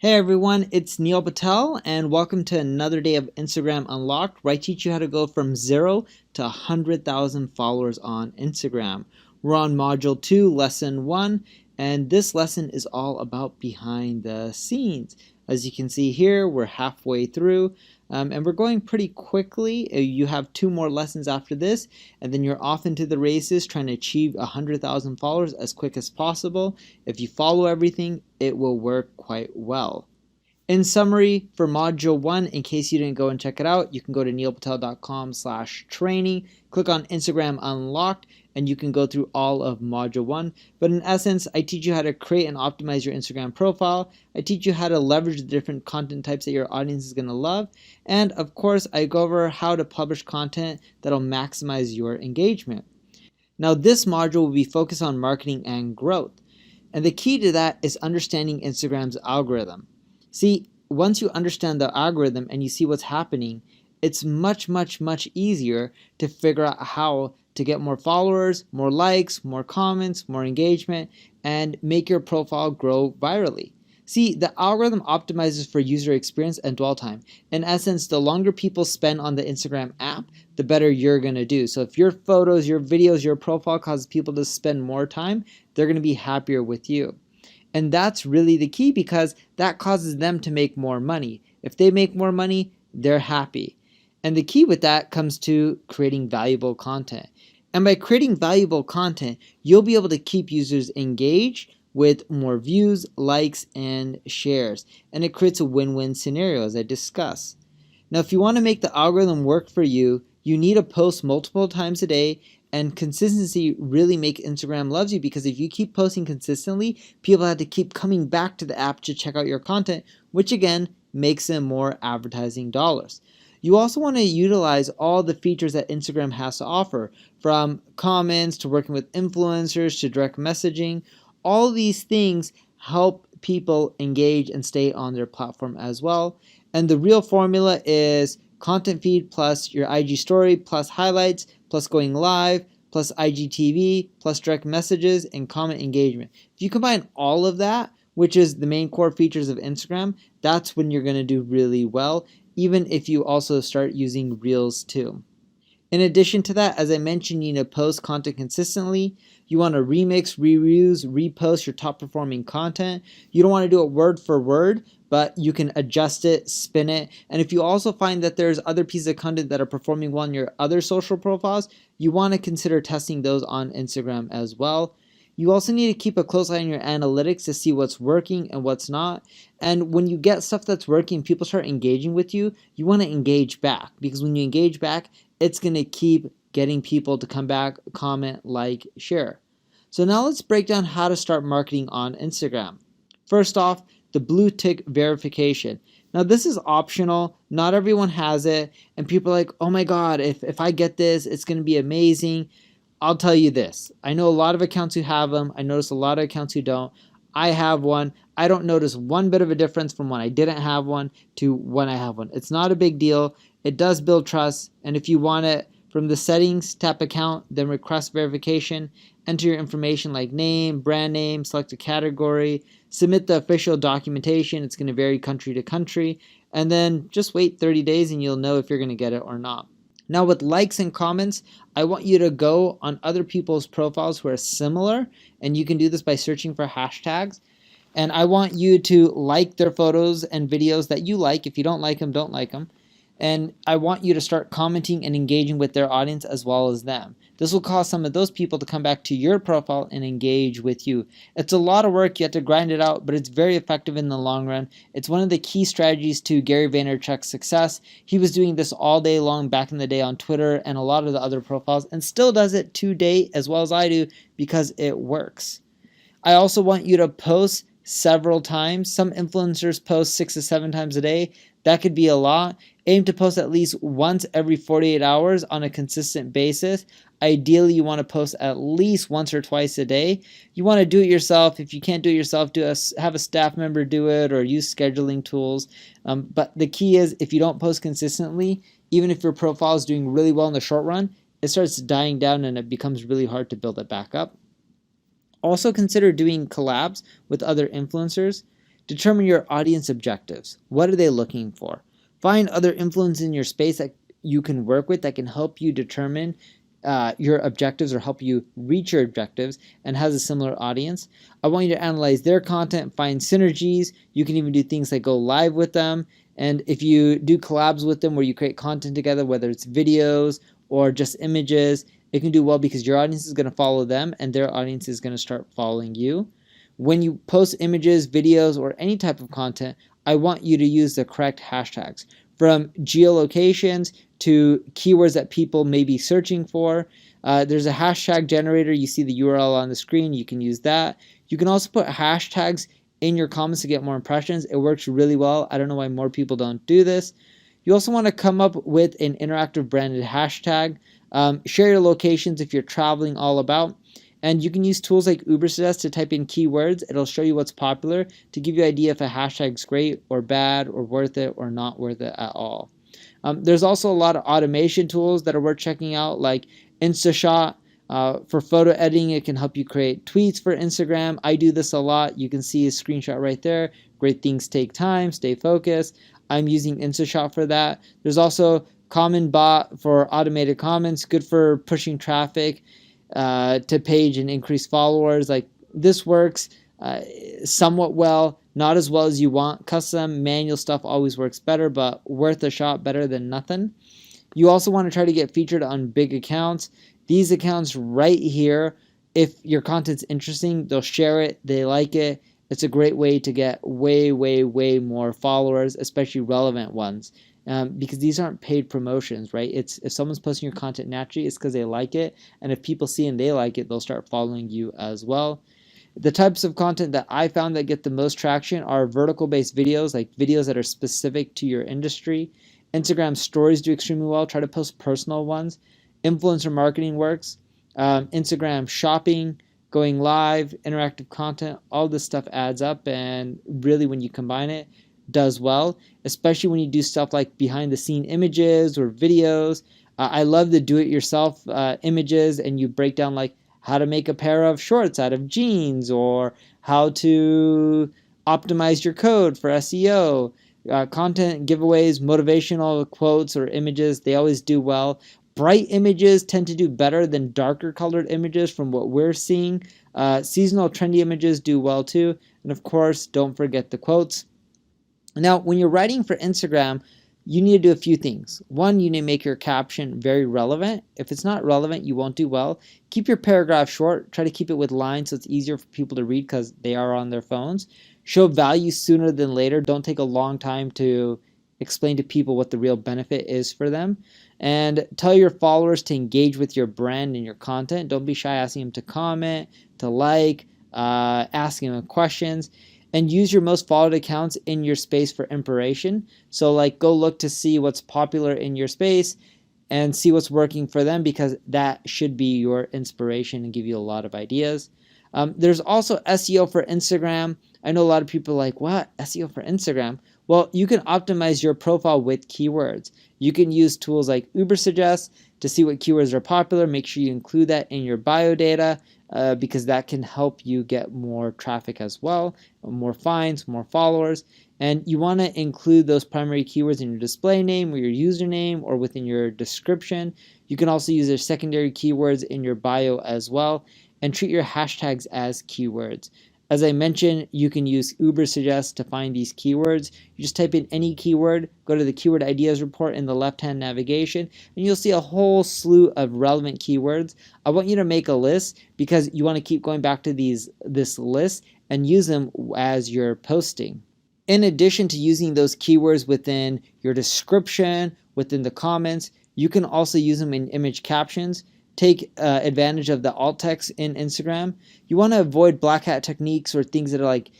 Hey everyone, it's Neil Patel and welcome to another day of Instagram Unlocked, where I teach you how to go from 0 to 100,000 followers on Instagram. We're on Module 2, Lesson 1, and this lesson is all about behind the scenes. As you can see here, we're halfway through and we're going pretty quickly. You have 2 more lessons after this, and then you're off into the races trying to achieve 100,000 followers as quick as possible. If you follow everything, it will work quite well. In summary, for Module 1, in case you didn't go and check it out, you can go to neilpatel.com/training, click on Instagram Unlocked, and you can go through all of Module 1. But in essence, I teach you how to create and optimize your Instagram profile. I teach you how to leverage the different content types that your audience is going to love. And of course, I go over how to publish content that'll maximize your engagement. Now, this module will be focused on marketing and growth. And the key to that is understanding Instagram's algorithm. See, once you understand the algorithm and you see what's happening, it's much easier to figure out how to get more followers, more likes, more comments, more engagement, and make your profile grow virally. See, the algorithm optimizes for user experience and dwell time. In essence, the longer people spend on the Instagram app, the better you're going to do. So if your photos, your videos, your profile causes people to spend more time, they're going to be happier with you. And that's really the key, because that causes them to make more money. If they make more money, they're happy. And the key with that comes to creating valuable content. And by creating valuable content, you'll be able to keep users engaged with more views, likes, and shares. And it creates a win-win scenario, as I discussed. Now, if you want to make the algorithm work for you, you need to post multiple times a day, and consistency really makes Instagram loves you, because if you keep posting consistently, people have to keep coming back to the app to check out your content, which again makes them more advertising dollars. You also want to utilize all the features that Instagram has to offer, from comments to working with influencers to direct messaging. All these things help people engage and stay on their platform as well. And the real formula is content feed plus your IG story plus highlights plus going live plus IGTV plus direct messages and comment engagement. If you combine all of that, which is the main core features of Instagram, that's when you're going to do really well, even if you also start using Reels too. In addition to that, as I mentioned, you need to post content consistently. You want to remix, reuse, repost your top performing content. You don't want to do it word for word, but you can adjust it, spin it. And if you also find that there's other pieces of content that are performing well on your other social profiles, you want to consider testing those on Instagram as well. You also need to keep a close eye on your analytics to see what's working and what's not. And when you get stuff that's working, people start engaging with you, you want to engage back, because when you engage back, it's going to keep getting people to come back, comment, like, share. So now let's break down how to start marketing on Instagram. First off, the blue tick verification. Now this is optional, not everyone has it, and people are like, oh my god, if I get this, it's going to be amazing. I'll tell you this, I know a lot of accounts who have them, I notice a lot of accounts who don't. I have one. I don't notice one bit of a difference from when I didn't have one to when I have one. It's not a big deal. It does build trust, and if you want it, from the settings, tap account, then request verification, enter your information like name, brand name, select a category, submit the official documentation. It's going to vary country to country, and then just wait 30 days and you'll know if you're going to get it or not. Now with likes and comments, I want you to go on other people's profiles who are similar, and you can do this by searching for hashtags. And I want you to like their photos and videos that you like. If you don't like them, don't like them. And I want you to start commenting and engaging with their audience as well as them. This will cause some of those people to come back to your profile and engage with you. It's a lot of work, you have to grind it out, but it's very effective in the long run. It's one of the key strategies to Gary Vaynerchuk's success. He was doing this all day long back in the day on Twitter and a lot of the other profiles, and still does it to date as well as I do, because it works. I also want you to post several times. Some influencers post 6 to 7 times a day. That could be a lot. Aim to post at least once every 48 hours on a consistent basis. Ideally, you want to post at least once or twice a day. You want to do it yourself. If you can't do it yourself, have a staff member do it or use scheduling tools. But the key is, if you don't post consistently, even if your profile is doing really well in the short run, it starts dying down and it becomes really hard to build it back up. Also consider doing collabs with other influencers. Determine your audience objectives. What are they looking for? Find other influencers in your space that you can work with that can help you determine your objectives or help you reach your objectives and has a similar audience. I want you to analyze their content, find synergies. You can even do things like go live with them. And if you do collabs with them where you create content together, whether it's videos or just images, it can do well because your audience is going to follow them and their audience is going to start following you. When you post images, videos, or any type of content, I want you to use the correct hashtags. From geolocations to keywords that people may be searching for. There's a hashtag generator. You see the URL on the screen. You can use that. You can also put hashtags in your comments to get more impressions. It works really well. I don't know why more people don't do this. You also want to come up with an interactive branded hashtag. Share your locations if you're traveling all about. And you can use tools like Ubersuggest to type in keywords. It'll show you what's popular to give you an idea if a hashtag's great or bad or worth it or not worth it at all. There's also a lot of automation tools that are worth checking out, like InstaShot. For photo editing, it can help you create tweets for Instagram. I do this a lot. You can see a screenshot right there. Great things take time. Stay focused. I'm using InstaShot for that. There's also CommentBot for automated comments, good for pushing traffic to page and increase followers. Like this works somewhat well, not as well as you want. Custom manual stuff always works better, but worth a shot, better than nothing. You also want to try to get featured on big accounts. These accounts right here, if your content's interesting, they'll share it, they like it. It's a great way to get way more followers, especially relevant ones. Because these aren't paid promotions, right? It's if someone's posting your content naturally, it's because they like it. And if people see and they like it, they'll start following you as well. The types of content that I found that get the most traction are vertical-based videos, like videos that are specific to your industry. Instagram stories do extremely well. Try to post personal ones. Influencer marketing works. Instagram shopping, going live, interactive content, all this stuff adds up. And really, when you combine it, does well, especially when you do stuff like behind the scene images or videos. I love the do-it-yourself images, and you break down like how to make a pair of shorts out of jeans or how to optimize your code for SEO. Content giveaways, motivational quotes or images, they always do well. Bright images tend to do better than darker colored images from what we're seeing. Seasonal trendy images do well too. And of course, don't forget the quotes. Now, when you're writing for Instagram, you need to do a few things. One, you need to make your caption very relevant. If it's not relevant, you won't do well. Keep your paragraph short. Try to keep it with lines so it's easier for people to read because they are on their phones. Show value sooner than later. Don't take a long time to explain to people what the real benefit is for them. And tell your followers to engage with your brand and your content. Don't be shy asking them to comment, to like, asking them questions. And use your most followed accounts in your space for inspiration. So like go look to see what's popular in your space and see what's working for them because that should be your inspiration and give you a lot of ideas. There's also SEO for Instagram. I know a lot of people are like, what? SEO for Instagram? Well, you can optimize your profile with keywords. You can use tools like Ubersuggest to see what keywords are popular. Make sure you include that in your bio data because that can help you get more traffic as well, more finds, more followers. And you want to include those primary keywords in your display name or your username or within your description. You can also use their secondary keywords in your bio as well and treat your hashtags as keywords. As I mentioned, you can use Ubersuggest to find these keywords. You just type in any keyword, go to the keyword ideas report in the left-hand navigation, and you'll see a whole slew of relevant keywords. I want you to make a list because you want to keep going back to this list and use them as you're posting. In addition to using those keywords within your description, within the comments, you can also use them in image captions. Take advantage of the alt text in Instagram. You want to avoid black hat techniques or things that are like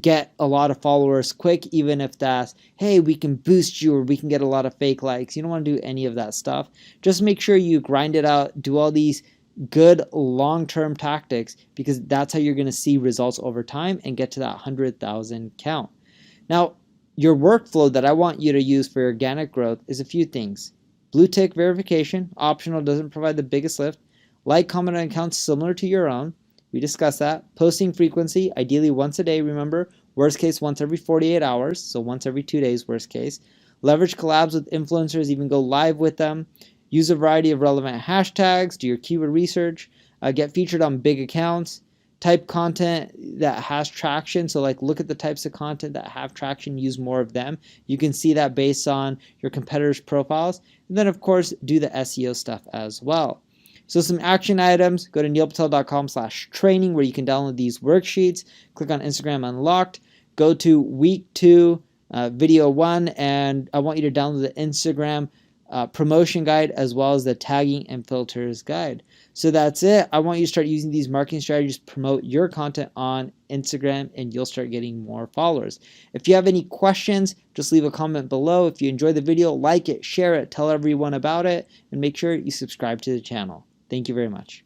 get a lot of followers quick, even if that's, hey, we can boost you or we can get a lot of fake likes. You don't want to do any of that stuff. Just make sure you grind it out, do all these good long-term tactics because that's how you're going to see results over time and get to that 100,000 count. Now, your workflow that I want you to use for organic growth is a few things. Blue tick verification, optional, doesn't provide the biggest lift. Like, comment on accounts similar to your own. We discussed that. Posting frequency, ideally once a day, remember. Worst case, once every 48 hours, so once every 2 days, worst case. Leverage collabs with influencers, even go live with them. Use a variety of relevant hashtags, do your keyword research, get featured on big accounts, type content that has traction. So like look at the types of content that have traction, use more of them. You can see that based on your competitors' profiles. And then of course, do the SEO stuff as well. So some action items, go to neilpatel.com/training where you can download these worksheets. Click on Instagram Unlocked. Go to week 2, video 1, and I want you to download the Instagram promotion guide as well as the tagging and filters guide. So that's it. I want you to start using these marketing strategies to promote your content on Instagram and you'll start getting more followers. If you have any questions, just leave a comment below. If you enjoyed the video, like it, share it, tell everyone about it, and make sure you subscribe to the channel. Thank you very much.